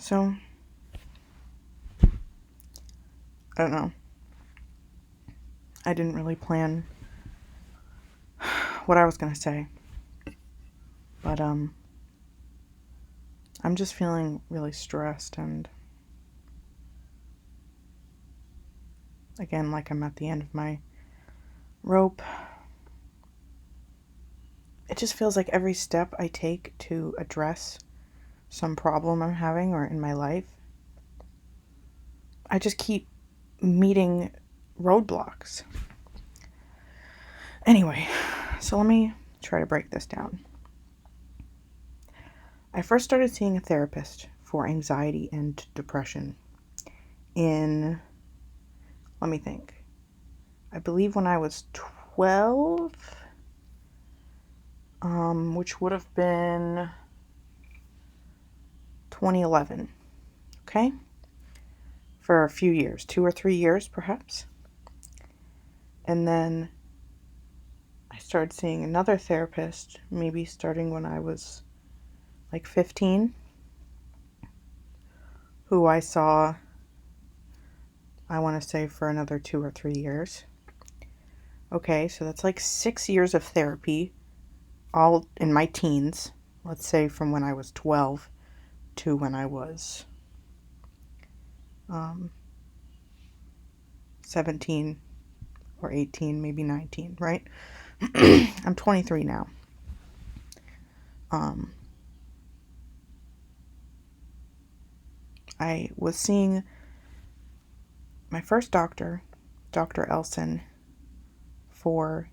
So, I don't know. I didn't really plan what I was going to say. But, I'm just feeling really stressed and, again, like I'm at the end of my rope. It just feels like every step I take to address some problem I'm having or in my life, I just keep meeting roadblocks. Anyway, so let me try to break this down. I first started seeing a therapist for anxiety and depression in, let me think, I believe when I was 12, which would have been 2011, okay? For a few years, 2 or 3 years perhaps. And then I started seeing another therapist, maybe starting when I was like 15, who I saw, I want to say, for another 2 or 3 years. Okay, so that's like 6 years of therapy, all in my teens. Let's say from when I was 12 to when I was 17 or 18, maybe 19, right? I'm 23 now. I was seeing my first doctor, Dr. Elson, for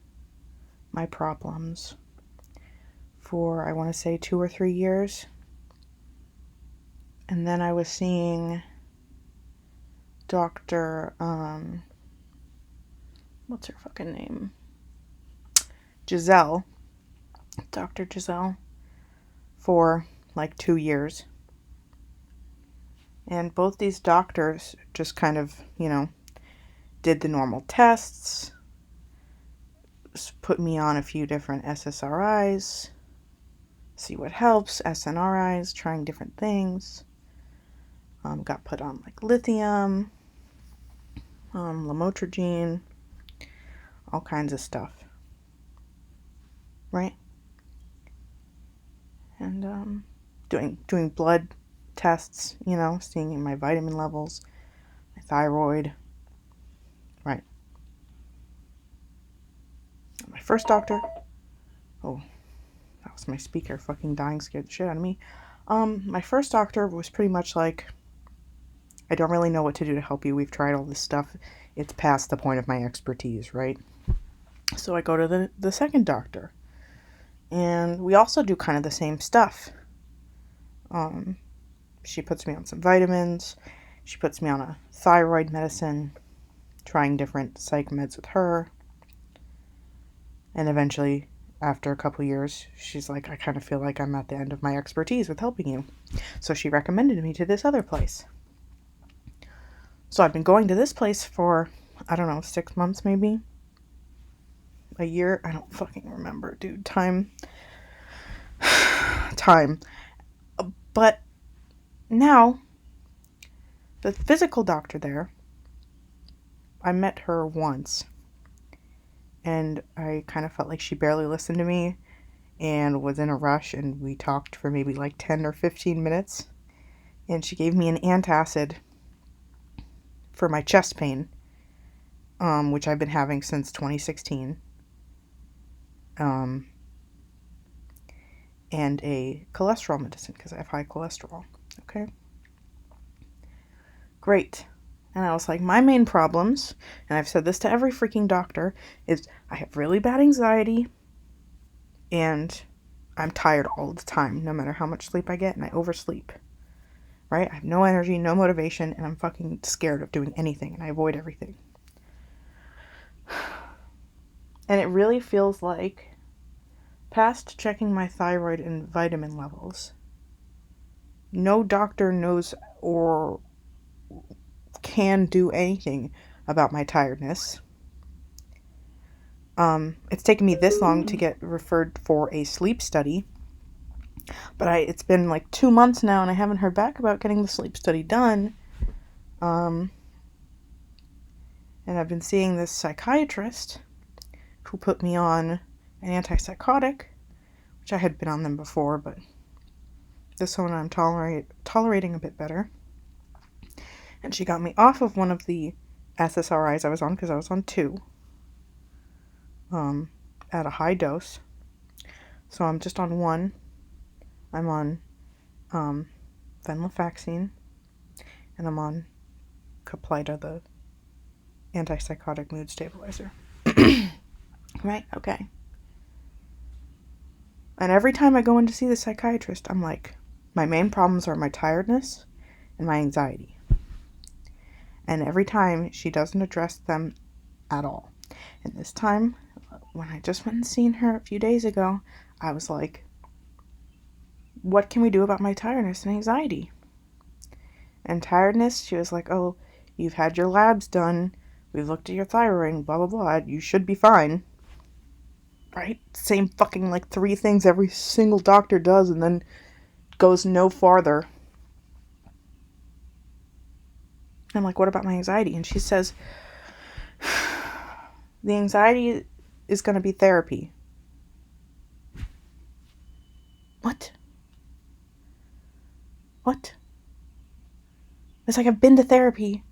my problems for, I want to say, 2 or 3 years. And then I was seeing Dr. What's her fucking name? Giselle. Dr. Giselle for like 2 years. And both these doctors just kind of, did the normal tests, put me on a few different SSRIs, see what helps, SNRIs, trying different things. Got put on like lithium, lamotrigine, all kinds of stuff, right? And doing blood tests, seeing my vitamin levels, my thyroid, right? My first doctor, oh, that was my speaker fucking dying, scared the shit out of me. My first doctor was pretty much like, I don't really know what to do to help you. We've tried all this stuff. It's past the point of my expertise, right? So I go to the second doctor. And we also do kind of the same stuff. She puts me on some vitamins. She puts me on a thyroid medicine, trying different psych meds with her. And eventually, after a couple years, she's like, I kind of feel like I'm at the end of my expertise with helping you. So she recommended me to this other place. So I've been going to this place for, I don't know, 6 months maybe? A year? I don't fucking remember, dude. Time. But now, the physical doctor there, I met her once. And I kind of felt like she barely listened to me and was in a rush. And we talked for maybe like 10 or 15 minutes. And she gave me an antacid for my chest pain, which I've been having since 2016, and a cholesterol medicine because I have high cholesterol. Okay, great. And I was like, my main problems, and I've said this to every freaking doctor, is I have really bad anxiety, and I'm tired all the time, no matter how much sleep I get, and I oversleep. Right? I have no energy, no motivation, and I'm fucking scared of doing anything, and I avoid everything. And it really feels like, past checking my thyroid and vitamin levels, no doctor knows or can do anything about my tiredness. It's taken me this long to get referred for a sleep study, But it's been like 2 months now, and I haven't heard back about getting the sleep study done. And I've been seeing this psychiatrist who put me on an antipsychotic, which I had been on them before, but this one I'm tolerating a bit better. And she got me off of one of the SSRIs I was on, because I was on 2, at a high dose. So I'm just on 1. I'm on venlafaxine, and I'm on Caplyta, the antipsychotic mood stabilizer. Right? Okay. And every time I go in to see the psychiatrist, I'm like, my main problems are my tiredness and my anxiety. And every time she doesn't address them at all. And this time, when I just went and seen her a few days ago, I was like, what can we do about my tiredness and anxiety? And tiredness, she was like, oh, you've had your labs done. We've looked at your thyroid, blah, blah, blah. You should be fine. Right? Same fucking like 3 things every single doctor does, and then goes no farther. I'm like, what about my anxiety? And she says, the anxiety is going to be therapy. What? It's like, I've been to therapy.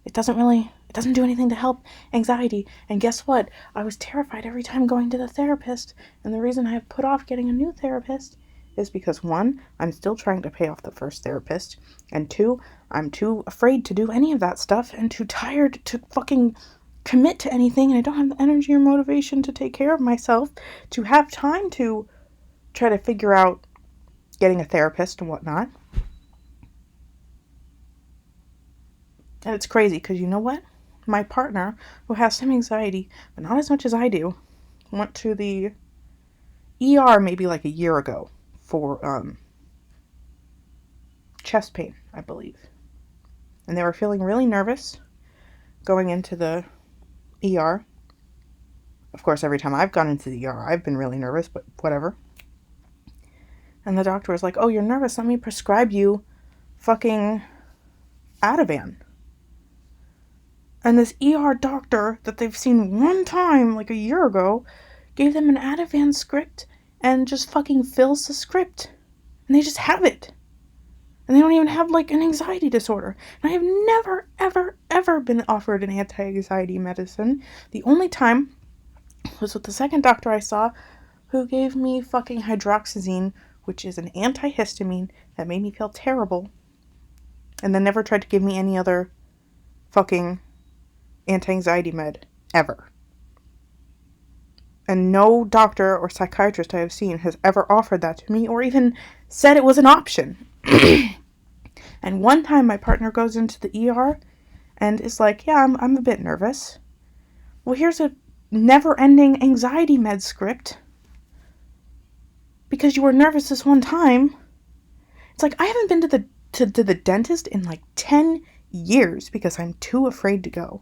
It doesn't do anything to help anxiety. And guess what? I was terrified every time going to the therapist. And the reason I have put off getting a new therapist is because 1, I'm still trying to pay off the first therapist. And 2, I'm too afraid to do any of that stuff and too tired to fucking commit to anything. And I don't have the energy or motivation to take care of myself to have time to try to figure out getting a therapist and whatnot. And it's crazy because you know what? My partner, who has some anxiety, but not as much as I do, went to the ER maybe like a year ago for chest pain, I believe. And they were feeling really nervous going into the ER. Of course, every time I've gone into the ER, I've been really nervous, but whatever. And the doctor was like, oh, you're nervous. Let me prescribe you fucking Ativan. And this ER doctor that they've seen one time, like a year ago, gave them an Ativan script and just fucking fills the script. And they just have it. And they don't even have, like, an anxiety disorder. And I have never, ever, ever been offered an anti-anxiety medicine. The only time was with the second doctor I saw, who gave me fucking hydroxyzine, which is an antihistamine that made me feel terrible. And then never tried to give me any other fucking anti-anxiety med ever. And no doctor or psychiatrist I have seen has ever offered that to me or even said it was an option. And one time my partner goes into the ER and is like, yeah, I'm a bit nervous. Well, here's a never-ending anxiety med script because you were nervous this one time. It's like, I haven't been to the dentist in like 10 years because I'm too afraid to go.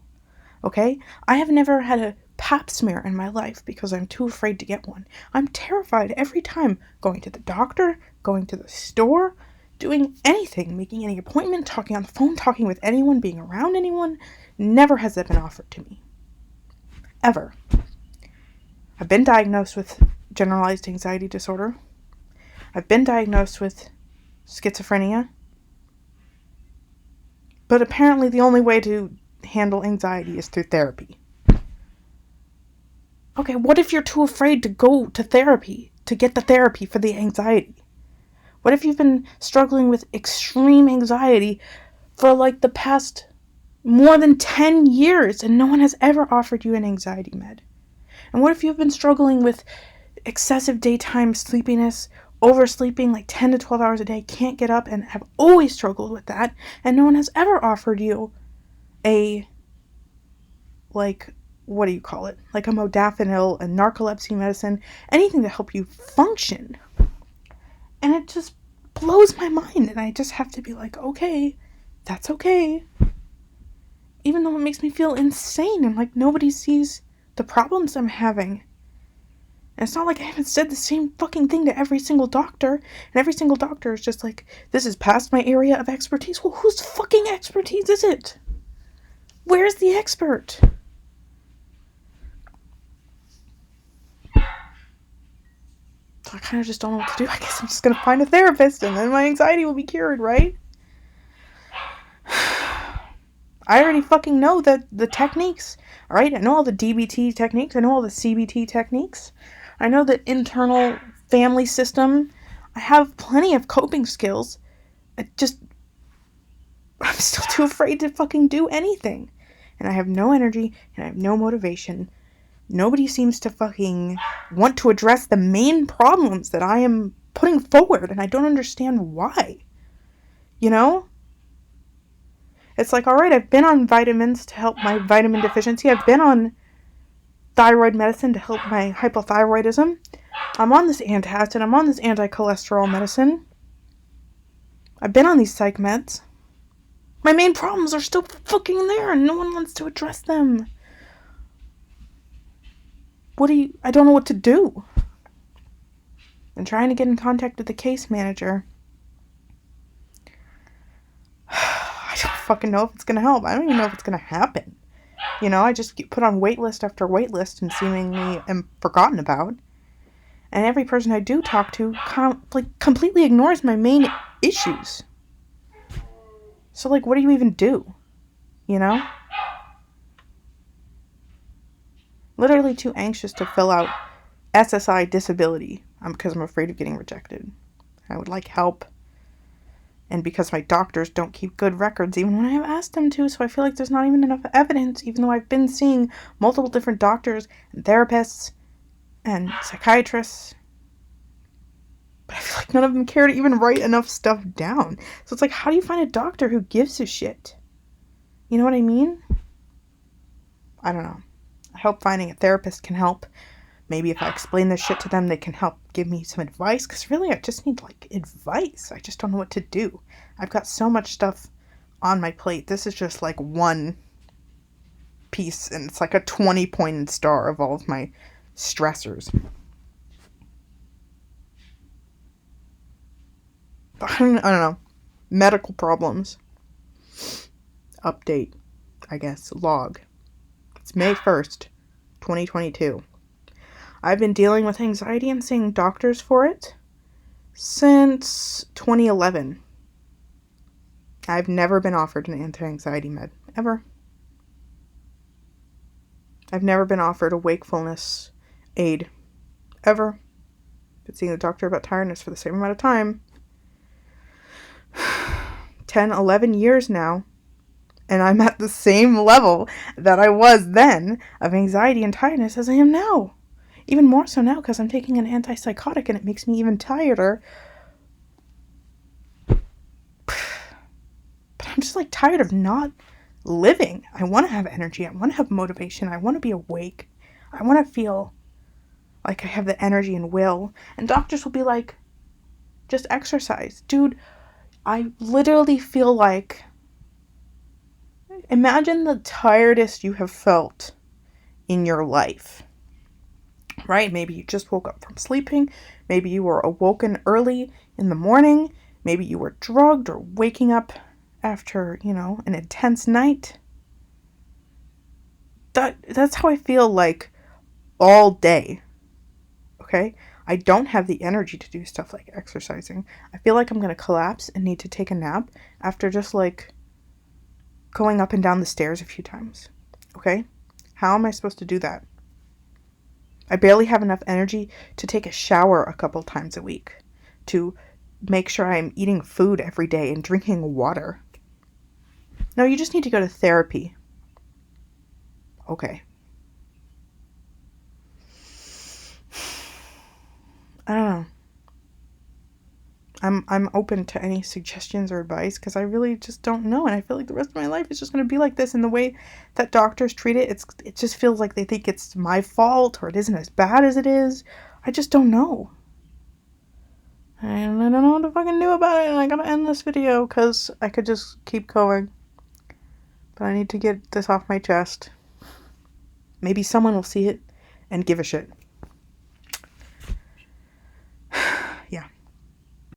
Okay? I have never had a pap smear in my life because I'm too afraid to get one. I'm terrified every time going to the doctor, going to the store, doing anything, making any appointment, talking on the phone, talking with anyone, being around anyone. Never has that been offered to me. Ever. I've been diagnosed with generalized anxiety disorder. I've been diagnosed with schizophrenia. But apparently the only way to handle anxiety is through therapy. Okay, what if you're too afraid to go to therapy, to get the therapy for the anxiety? What if you've been struggling with extreme anxiety for like the past more than 10 years and no one has ever offered you an anxiety med? And what if you've been struggling with excessive daytime sleepiness, oversleeping like 10 to 12 hours a day, can't get up, and have always struggled with that, and no one has ever offered you a, like, what do you call it? Like a modafinil, a narcolepsy medicine, anything to help you function. And it just blows my mind, and I just have to be like, okay, that's okay. Even though it makes me feel insane, and like nobody sees the problems I'm having. And it's not like I haven't said the same fucking thing to every single doctor. And every single doctor is just like, this is past my area of expertise. Well, whose fucking expertise is it? Where's the expert? So I kind of just don't know what to do. I guess I'm just going to find a therapist and then my anxiety will be cured, right? I already fucking know the techniques, alright? I know all the DBT techniques. I know all the CBT techniques. I know the internal family system. I have plenty of coping skills. I'm still too afraid to fucking do anything. And I have no energy and I have no motivation. Nobody seems to fucking want to address the main problems that I am putting forward, and I don't understand why. You know? It's like, alright, I've been on vitamins to help my vitamin deficiency. I've been on thyroid medicine to help my hypothyroidism. I'm on this antacid. I'm on this anti-cholesterol medicine. I've been on these psych meds. My main problems are still fucking there, and no one wants to address them. I don't know what to do. I'm trying to get in contact with the case manager. I don't fucking know if it's going to help. I don't even know if it's going to happen. You know, I just get put on wait list after wait list and seemingly am forgotten about. And every person I do talk to completely ignores my main issues. So, like, what do you even do? You know? Literally too anxious to fill out SSI disability because I'm afraid of getting rejected. I would like help. And because my doctors don't keep good records even when I have asked them to, so I feel like there's not even enough evidence, even though I've been seeing multiple different doctors and therapists and psychiatrists. But I feel like none of them care to even write enough stuff down. So it's like, how do you find a doctor who gives a shit? You know what I mean? I don't know. I hope finding a therapist can help. Maybe if I explain this shit to them, they can help give me some advice. Because really, I just need, like, advice. I just don't know what to do. I've got so much stuff on my plate. This is just, like, one piece. And it's like a 20-pointed star of all of my stressors. I don't know. Medical problems. Update, I guess. Log. It's May 1st, 2022. I've been dealing with anxiety and seeing doctors for it since 2011. I've never been offered an anti-anxiety med. Ever. I've never been offered a wakefulness aid. Ever. Been seeing the doctor about tiredness for the same amount of time. 10, 11 years now. And I'm at the same level that I was then of anxiety and tiredness as I am now. Even more so now because I'm taking an antipsychotic and it makes me even tireder. But I'm just like tired of not living. I want to have energy. I want to have motivation. I want to be awake. I want to feel like I have the energy and will. And doctors will be like, just exercise. Dude, I literally feel like, imagine the tiredest you have felt in your life. Right? Maybe you just woke up from sleeping. Maybe you were awoken early in the morning. Maybe you were drugged or waking up after, an intense night. That's how I feel like all day. Okay? I don't have the energy to do stuff like exercising. I feel like I'm going to collapse and need to take a nap after just like going up and down the stairs a few times. Okay? How am I supposed to do that? I barely have enough energy to take a shower a couple times a week, to make sure I'm eating food every day and drinking water. No, you just need to go to therapy. Okay. I don't know. I'm open to any suggestions or advice because I really just don't know, and I feel like the rest of my life is just going to be like this. And the way that doctors treat it, it just feels like they think it's my fault or it isn't as bad as it is. I just don't know. And I don't know what to fucking do about it, and I gotta end this video because I could just keep going. But I need to get this off my chest. Maybe someone will see it and give a shit.